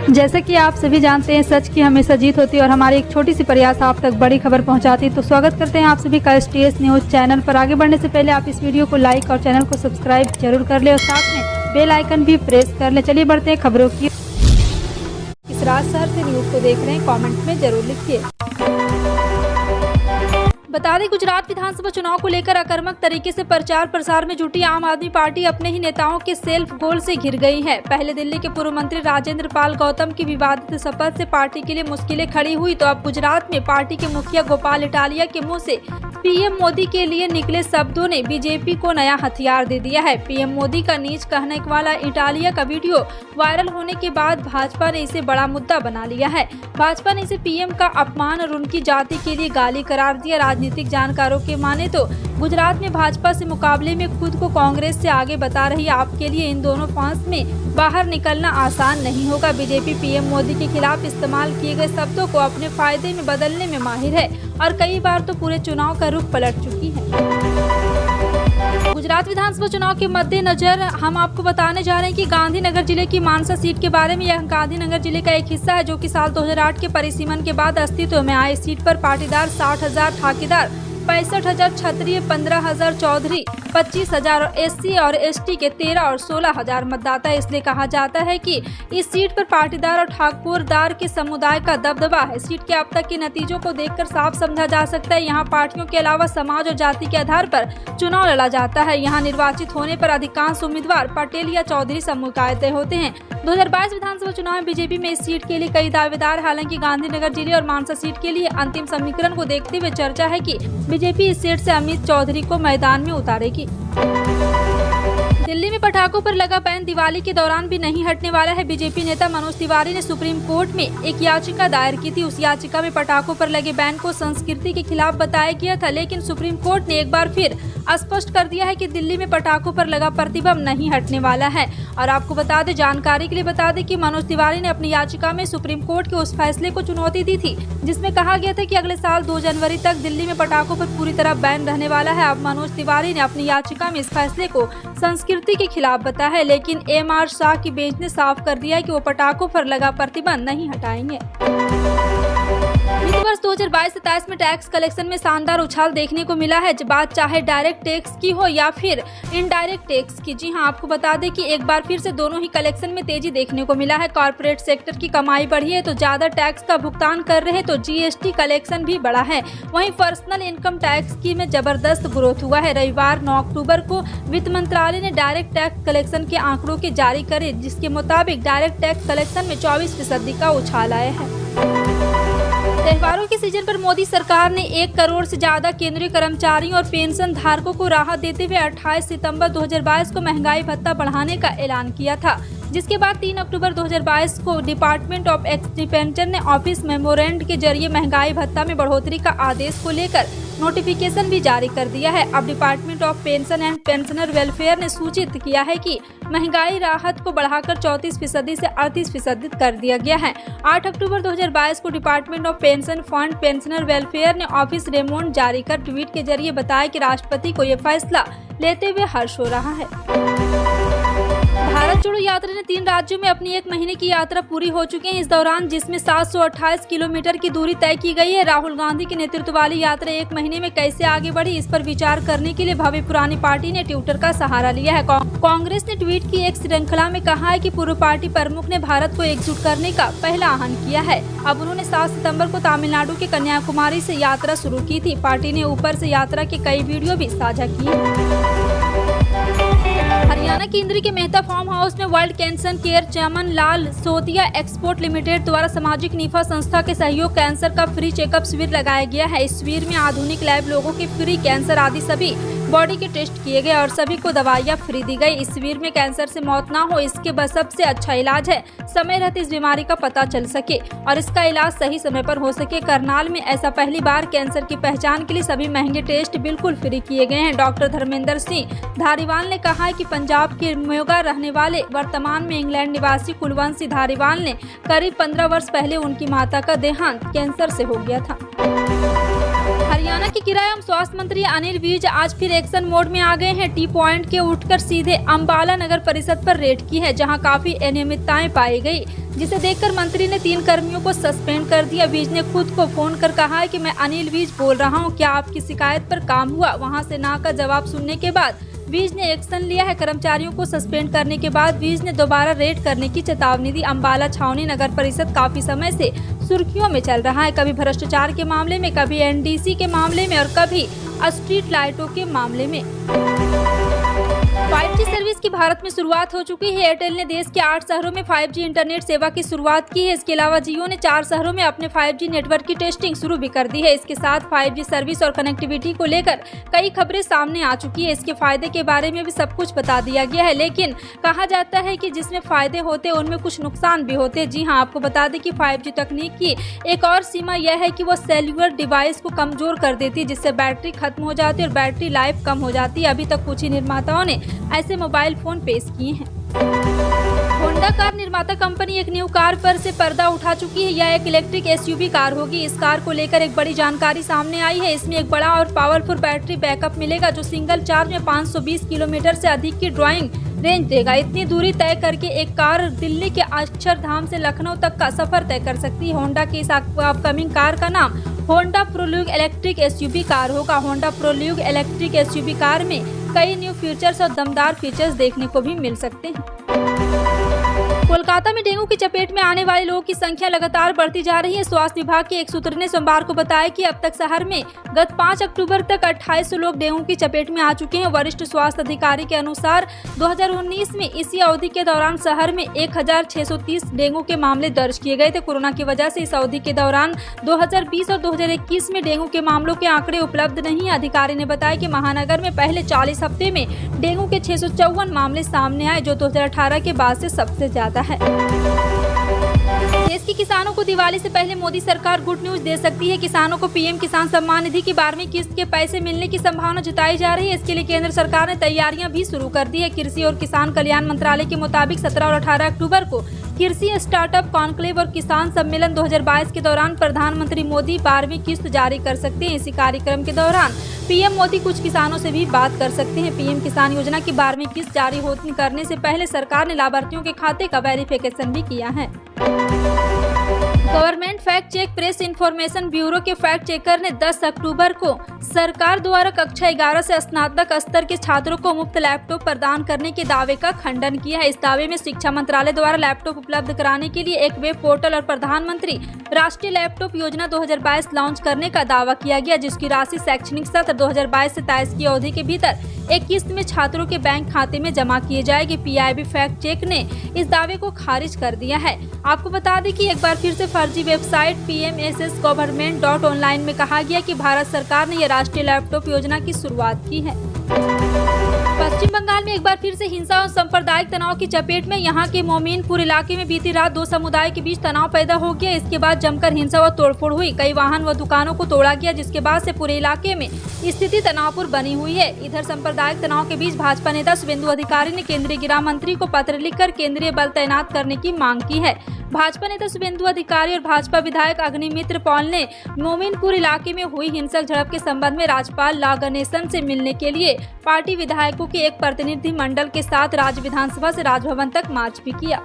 जैसा कि आप सभी जानते हैं, सच की हमेशा जीत होती है और हमारी एक छोटी सी प्रयास आप तक बड़ी खबर पहुंचाती है। तो स्वागत करते हैं आप सभी का STS न्यूज चैनल पर। आगे बढ़ने से पहले आप इस वीडियो को लाइक और चैनल को सब्सक्राइब जरूर कर ले और साथ में बेल आइकन भी प्रेस कर ले। चलिए बढ़ते हैं खबरों की। किस राज शहर से न्यूज को देख रहे हैं, कमेंट में जरूर लिखिए। बता दें, गुजरात विधानसभा चुनाव को लेकर आक्रामक तरीके से प्रचार प्रसार में जुटी आम आदमी पार्टी अपने ही नेताओं के सेल्फ गोल से घिर गई है। पहले दिल्ली के पूर्व मंत्री राजेंद्र पाल गौतम की विवादित शपथ से पार्टी के लिए मुश्किलें खड़ी हुई, तो अब गुजरात में पार्टी के मुखिया गोपाल इटालिया के मुंह से पीएम मोदी के लिए निकले शब्दों ने बीजेपी को नया हथियार दे दिया है। पीएम मोदी का नीच कहने वाला इटालिया का वीडियो वायरल होने के बाद भाजपा ने इसे बड़ा मुद्दा बना लिया है। भाजपा ने इसे पीएम का अपमान और उनकी जाति के लिए गाली करार दिया। राजनीतिक जानकारों के माने तो गुजरात में भाजपा से मुकाबले में खुद को कांग्रेस से आगे बता रही आपके लिए इन दोनों फांस में बाहर निकलना आसान नहीं होगा। बीजेपी पीएम मोदी के खिलाफ इस्तेमाल किए गए शब्दों को अपने फायदे में बदलने में माहिर है और कई बार तो पूरे चुनाव का रुख पलट चुकी है। गुजरात विधानसभा चुनाव के मद्देनजर हम आपको बताने जा रहे हैं कि गांधीनगर जिले की मानसा सीट के बारे में। यह गांधीनगर जिले का एक हिस्सा है जो कि साल 2008 के परिसीमन के बाद अस्तित्व में आए। सीट पर पाटीदार 60,000 ठाकेदार, 65,000 क्षत्रिय, 15,000 चौधरी, 25,000 SC और ST के 13 और 16,000 मतदाता। इसलिए कहा जाता है कि इस सीट पर पाटीदार और ठाकुरदार के समुदाय का दबदबा है। सीट के अब तक के नतीजों को देखकर साफ समझा जा सकता है यहाँ पार्टियों के अलावा समाज और जाति के आधार पर चुनाव लड़ा जाता है। यहाँ निर्वाचित होने पर अधिकांश उम्मीदवार पटेल या चौधरी समुदाय के होते हैं। 2022 विधानसभा चुनाव में बीजेपी में इस सीट के लिए कई दावेदार, हालांकि गांधीनगर जिले और मानसा सीट के लिए अंतिम समीकरण को देखते हुए चर्चा है कि बीजेपी इस सीट से अमित चौधरी को मैदान में उतारेगी। दिल्ली में पटाखों पर लगा बैन दिवाली के दौरान भी नहीं हटने वाला है। बीजेपी नेता मनोज तिवारी ने सुप्रीम कोर्ट में एक याचिका दायर की थी। उस याचिका में पटाखों पर लगे बैन को संस्कृति के खिलाफ बताया गया था, लेकिन सुप्रीम कोर्ट ने एक बार फिर स्पष्ट कर दिया है कि दिल्ली में पटाखों पर लगा प्रतिबंध नहीं हटने वाला है। और आपको बता दें, जानकारी के लिए बता दें कि मनोज तिवारी ने अपनी याचिका में सुप्रीम कोर्ट के उस फैसले को चुनौती दी थी जिसमें कहा गया था कि अगले साल 2 जनवरी तक दिल्ली में पटाखों पर पूरी तरह बैन रहने वाला है। अब मनोज तिवारी ने अपनी याचिका में इस फैसले को संस्कृति के खिलाफ बताया है, लेकिन MR शाह की बेंच ने साफ कर दिया है कि वो पटाखों पर लगा प्रतिबंध नहीं हटाएंगे। वित्त वर्ष 2022-23 में टैक्स कलेक्शन में शानदार उछाल देखने को मिला है, बात चाहे डायरेक्ट टैक्स की हो या फिर इनडायरेक्ट टैक्स की। जी हां, आपको बता दें कि एक बार फिर से दोनों ही कलेक्शन में तेजी देखने को मिला है। कॉर्पोरेट सेक्टर की कमाई बढ़ी है तो ज्यादा टैक्स का भुगतान कर रहे हैं, तो GST कलेक्शन भी बढ़ा है। वहीं पर्सनल इनकम टैक्स की में जबरदस्त ग्रोथ हुआ है। रविवार 9 अक्टूबर को वित्त मंत्रालय ने डायरेक्ट टैक्स कलेक्शन के आंकड़ों के जारी करे, जिसके मुताबिक डायरेक्ट टैक्स कलेक्शन में 24% का उछाल आया है। त्योहारों के सीजन पर मोदी सरकार ने 1 करोड़ से ज्यादा केंद्रीय कर्मचारियों और पेंशन धारकों को राहत देते हुए 28 सितंबर 2022 को महंगाई भत्ता बढ़ाने का ऐलान किया था, जिसके बाद 3 अक्टूबर 2022 को डिपार्टमेंट ऑफ एक्सपेंडिचर ने ऑफिस मेमोरेंड के जरिए महंगाई भत्ता में बढ़ोतरी का आदेश को लेकर नोटिफिकेशन भी जारी कर दिया है। अब department of pension and pensioner welfare ने सूचित किया है कि महंगाई राहत को बढ़ाकर 34% से 38% कर दिया गया है। 8 अक्टूबर 2022 को department of pension fund pensioner welfare ने ऑफिस रेमोंड जारी कर ट्वीट के जरिए बताया कि राष्ट्रपति को यह फैसला लेते हुए हर्ष हो रहा है। भारत जोड़ो यात्रा ने 3 राज्यों में अपनी 1 महीने की यात्रा पूरी हो चुकी है। इस दौरान जिसमें 728 किलोमीटर की दूरी तय की गई है। राहुल गांधी के नेतृत्व वाली यात्रा 1 महीने में कैसे आगे बढ़ी, इस पर विचार करने के लिए भव्य पुरानी पार्टी ने ट्विटर का सहारा लिया है। कांग्रेस ने ट्वीट की एक श्रृंखला में कहा है कि पूर्व पार्टी प्रमुख ने भारत को एकजुट करने का पहला आह्वान किया है। अब उन्होंने 7 सितम्बर को तमिलनाडु के कन्याकुमारी से यात्रा शुरू की थी। पार्टी ने ऊपर से यात्रा के कई वीडियो भी साझा किए। हरियाणा के इंदौर के मेहता फार्म हाउस में world cancer care Chaman Lal सोतिया export limited द्वारा सामाजिक निफा संस्था के सहयोग कैंसर का फ्री चेकअप शिविर लगाया गया है। इस शिविर में आधुनिक लैब लोगों के फ्री कैंसर आदि सभी बॉडी के टेस्ट किए गए और सभी को दवाइयां फ्री दी गई। इस शिविर में कैंसर से मौत ना हो, इसके बस सबसे अच्छा इलाज है समय रहते इस बीमारी का पता चल सके और इसका इलाज सही समय पर हो सके। करनाल में ऐसा पहली बार कैंसर की पहचान के लिए सभी महंगे टेस्ट बिल्कुल फ्री किए गए हैं। डॉक्टर धर्मेंद्र सिंह धारीवाल ने कहा है कि पंजाब के मोगा रहने वाले वर्तमान में इंग्लैंड निवासी कुलवंशी धारीवाल ने करीब 15 वर्ष पहले उनकी माता का देहांत कैंसर से हो गया था। हरियाणा के किराया एवं स्वास्थ्य मंत्री अनिल विज आज फिर एक्शन मोड में आ गए हैं। टी पॉइंट के उठकर सीधे अंबाला नगर परिषद पर रेड की है, जहां काफी अनियमितताएं पाई गई। जिसे देखकर मंत्री ने 3 कर्मियों को सस्पेंड कर दिया। विज ने खुद को फोन कर कहा है कि मैं अनिल विज बोल रहा हूं, क्या आपकी शिकायत पर काम हुआ? वहां से ना का जवाब सुनने के बाद विज ने एक्शन लिया है। कर्मचारियों को सस्पेंड करने के बाद विज ने दोबारा रेड करने की चेतावनी दी। अंबाला छावनी नगर परिषद काफी समय से सुर्खियों में चल रहा है, कभी भ्रष्टाचार के मामले में, कभी एनडीसी के मामले में और कभी स्ट्रीट लाइटों के मामले में। 5G सर्विस की भारत में शुरुआत हो चुकी है। एयरटेल ने देश के 8 शहरों में 5G इंटरनेट सेवा की शुरुआत की है। इसके अलावा जियो ने 4 शहरों में अपने 5G नेटवर्क की टेस्टिंग शुरू भी कर दी है। इसके साथ 5G सर्विस और कनेक्टिविटी को लेकर कई खबरें सामने आ चुकी है। इसके फायदे के बारे में भी सब कुछ बता दिया गया है, लेकिन कहा जाता है कि जिसमें फायदे होते हैं उनमें कुछ नुकसान भी होते हैं। जी हाँ, आपको बता दें कि 5G तकनीक की एक और सीमा यह है कि वो सेल्युलर डिवाइस को कमजोर कर देती है, जिससे बैटरी खत्म हो जाती है और बैटरी लाइफ कम हो जाती है। अभी तक कुछ ही निर्माताओं ने ऐसे मोबाइल फोन पेश किए हैं। होंडा कार निर्माता कंपनी एक न्यू कार पर से पर्दा उठा चुकी है। यह एक इलेक्ट्रिक एसयूवी कार होगी। इस कार को लेकर एक बड़ी जानकारी सामने आई है। इसमें एक बड़ा और पावरफुल बैटरी बैकअप मिलेगा, जो सिंगल चार्ज में 520 किलोमीटर से अधिक की ड्राइविंग रेंज देगा। इतनी दूरी तय करके एक कार दिल्ली के अक्षरधाम से लखनऊ तक का सफर तय कर सकती है। होंडा की इस अपकमिंग कार का नाम होंडा प्रोल्यूग इलेक्ट्रिक एसयूवी कार होगा। होंडा प्रोल्यूग इलेक्ट्रिक एसयूवी कार में कई न्यू फीचर्स और दमदार फीचर्स देखने को भी मिल सकते हैं। कोलकाता में डेंगू की चपेट में आने वाले लोगों की संख्या लगातार बढ़ती जा रही है। स्वास्थ्य विभाग के एक सूत्र ने सोमवार को बताया कि अब तक शहर में गत 5 अक्टूबर तक 2800 लोग डेंगू की चपेट में आ चुके हैं। वरिष्ठ स्वास्थ्य अधिकारी के अनुसार 2019 में इसी अवधि के दौरान शहर में 1630 डेंगू के मामले दर्ज किए गए थे। कोरोना की वजह से इस अवधि के दौरान 2020 और 2021 में डेंगू के मामलों के आंकड़े उपलब्ध नहीं है। अधिकारी ने बताया कि महानगर में पहले 40 हफ्ते में डेंगू के 654 मामले सामने आए, जो 2018 के बाद से सबसे ज्यादा है। देश के किसानों को दिवाली से पहले मोदी सरकार गुड न्यूज दे सकती है। किसानों को पीएम किसान सम्मान निधि की 12वीं किस्त के पैसे मिलने की संभावना जताई जा रही है। इसके लिए केंद्र सरकार ने तैयारियां भी शुरू कर दी है। कृषि और किसान कल्याण मंत्रालय के मुताबिक 17 और 18 अक्टूबर को कृषि स्टार्टअप कॉन्क्लेव और किसान सम्मेलन 2022 के दौरान प्रधानमंत्री मोदी 12वीं किस्त जारी कर सकते हैं। इसी कार्यक्रम के दौरान पीएम मोदी कुछ किसानों से भी बात कर सकते हैं। पीएम किसान योजना की 12वीं किस्त जारी करने से पहले सरकार ने लाभार्थियों के खाते का वेरिफिकेशन भी किया है। Government fact check press information bureau के फैक्ट चेकर ने 10 अक्टूबर को सरकार द्वारा कक्षा 11 से स्नातक स्तर के छात्रों को मुफ्त लैपटॉप प्रदान करने के दावे का खंडन किया है। इस दावे में शिक्षा मंत्रालय द्वारा लैपटॉप उपलब्ध कराने के लिए एक वेब पोर्टल और प्रधानमंत्री राष्ट्रीय लैपटॉप योजना 2022 लॉन्च करने का दावा किया गया, जिसकी राशि शैक्षणिक सत्र 2022 से 23 की अवधि के भीतर एक किस्त में छात्रों के बैंक खाते में जमा किए जाएगी। पीआईबी फैक्ट चेक ने इस दावे को खारिज कर दिया है। आपको बता दें कि एक बार फिर से फर्जी वेबसाइट pmssgovernment.online में कहा गया कि भारत सरकार ने यह राष्ट्रीय लैपटॉप योजना की शुरुआत की है। पश्चिम बंगाल में एक बार फिर से हिंसा और सांप्रदायिक तनाव की चपेट में यहां के मोमिनपुर इलाके में बीती रात 2 समुदाय के बीच तनाव पैदा हो गया। इसके बाद जमकर हिंसा व तोड़फोड़ हुई। कई वाहन व दुकानों को तोड़ा गया, जिसके बाद से पूरे इलाके में स्थिति तनावपूर्ण बनी हुई है। इधर सांप्रदायिक तनाव के बीच भाजपा नेता शुभेंदु अधिकारी ने केंद्रीय गृह मंत्री को पत्र लिखकर केंद्रीय बल तैनात करने की मांग की है। भाजपा नेता शुभेंदु अधिकारी और भाजपा विधायक अग्निमित्र पॉल ने मोमिनपुर इलाके में हुई हिंसक झड़प के संबंध में राज्यपाल ला गणेशन से मिलने के लिए पार्टी विधायकों के एक प्रतिनिधि मंडल के साथ राज्य विधानसभा से राजभवन तक मार्च भी किया।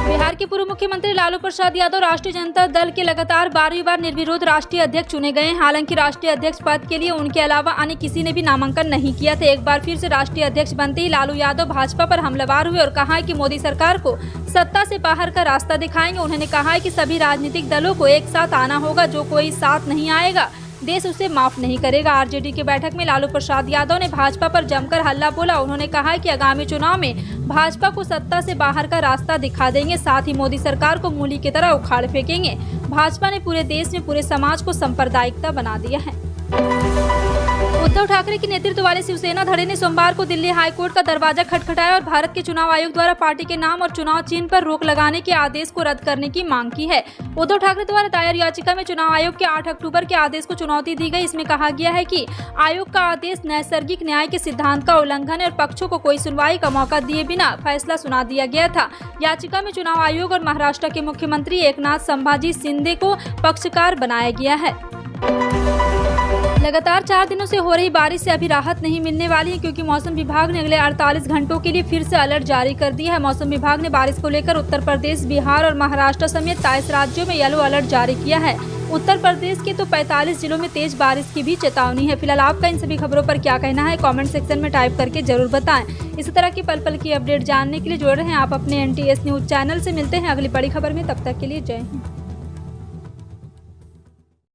बिहार के पूर्व मुख्यमंत्री लालू प्रसाद यादव राष्ट्रीय जनता दल के लगातार 12वीं बार निर्विरोध राष्ट्रीय अध्यक्ष चुने गए हैं। हालांकि राष्ट्रीय अध्यक्ष पद के लिए उनके अलावा अन्य किसी ने भी नामांकन नहीं किया था। एक बार फिर से राष्ट्रीय अध्यक्ष बनते ही लालू यादव भाजपा पर हमलावर हुए और कहा है कि मोदी सरकार को सत्ता से बाहर का रास्ता दिखाएंगे। उन्होंने कहा है कि सभी राजनीतिक दलों को एक साथ आना होगा, जो कोई साथ नहीं आएगा देश उसे माफ नहीं करेगा। आरजेडी की बैठक में लालू प्रसाद यादव ने भाजपा पर जमकर हल्ला बोला। उन्होंने कहा कि आगामी चुनाव में भाजपा को सत्ता से बाहर का रास्ता दिखा देंगे, साथ ही मोदी सरकार को मूली की तरह उखाड़ फेंकेंगे। भाजपा ने पूरे देश में पूरे समाज को सांप्रदायिकता बना दिया है। उद्धव ठाकरे के नेतृत्व वाले शिवसेना धड़े ने सोमवार को दिल्ली हाईकोर्ट का दरवाजा खटखटाया और भारत के चुनाव आयोग द्वारा पार्टी के नाम और चुनाव चिन्ह पर रोक लगाने के आदेश को रद्द करने की मांग की है। उद्धव ठाकरे द्वारा दायर याचिका में चुनाव आयोग के 8 अक्टूबर के आदेश को चुनौती दी गई। इसमें कहा गया है कि आयोग का आदेश नैसर्गिक न्याय के सिद्धांत का उल्लंघन है और पक्षों को कोई सुनवाई का मौका दिए बिना फैसला सुना दिया गया था। याचिका में चुनाव आयोग और महाराष्ट्र के मुख्यमंत्री एकनाथ संभाजी शिंदे को पक्षकार बनाया गया है। लगातार 4 दिनों से हो रही बारिश से अभी राहत नहीं मिलने वाली है, क्योंकि मौसम विभाग ने अगले 48 घंटों के लिए फिर से अलर्ट जारी कर दिया है। मौसम विभाग ने बारिश को लेकर उत्तर प्रदेश, बिहार और महाराष्ट्र समेत 23 राज्यों में येलो अलर्ट जारी किया है। उत्तर प्रदेश के तो 45 जिलों में तेज बारिश की भी चेतावनी है। फिलहाल आपका इन सभी खबरों पर क्या कहना है, कमेंट सेक्शन में टाइप करके जरूर बताएं। इसी तरह की पल पल की अपडेट जानने के लिए जुड़े रहें आप अपने NTS न्यूज चैनल से। मिलते हैं अगली बड़ी खबर में, तब तक के लिए जय हिंद।